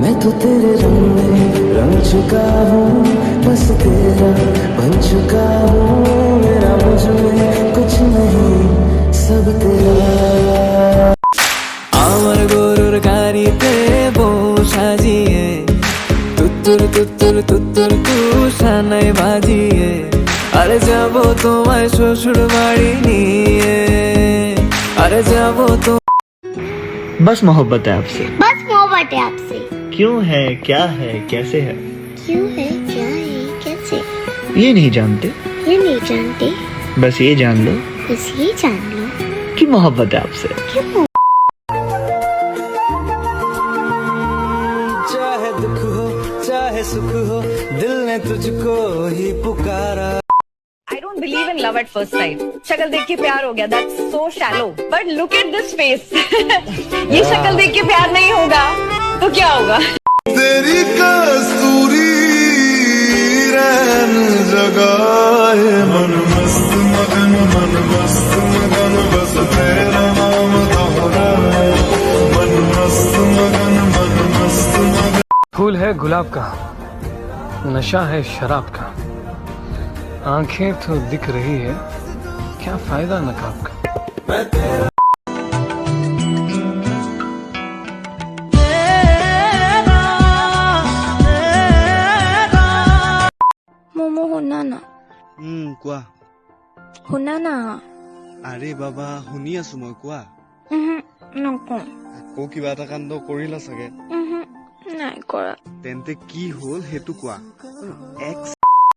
मैं तो तेरे रंग में रंग चुका हूँ, बस तेरा बन चुका हूँ। मेरा मुझ में कुछ नहीं, सब तेरा। আমার গরুর গাড়িতে বউ সাজিয়ে তুত্তুর তুত্তুর তুত্তুর তুষানাই বাজিয়ে আরে যাবো তোমায় শ্বশুর বাড়ি নিয়ে, আরে যাবো তো। बस मोहब्बत है आपसे। बस मोहब्बत है आपसे। क्यों है, क्या है, कैसे है, क्यों है, क्या है, कैसे, ये नहीं जानते। ये नहीं जानते, बस ये जान लो बस ये जान लो कि मोहब्बत है आपसे। क्यों। चाहे दुख हो चाहे सुख हो, दिल ने तुझको ही पुकारा। I don't believe in love at first sight. शक्ल देख के प्यार हो गया, that's so shallow. But look at this face. ये शक्ल देख के प्यार नहीं होगा तो क्या होगा? तेरी कस्तूरी रैन जगाए मन मस्त मगन बस तेरा नाम दोहराए मन मस्त मगन फूल है गुलाब का, नशा है शराब का, आंखें तो दिख रही है, क्या फायदा नकाब का। মোমো শুনা না, কোৱা। শুনা না। আৰে বাবা শুনি আছো মই, কোৱা। নকওঁ। আকৌ কিবা এটা কাণ্ড কৰিলা চাগে। নাই কৰা। তেন্তে কি হ'ল সেইটো কোৱা।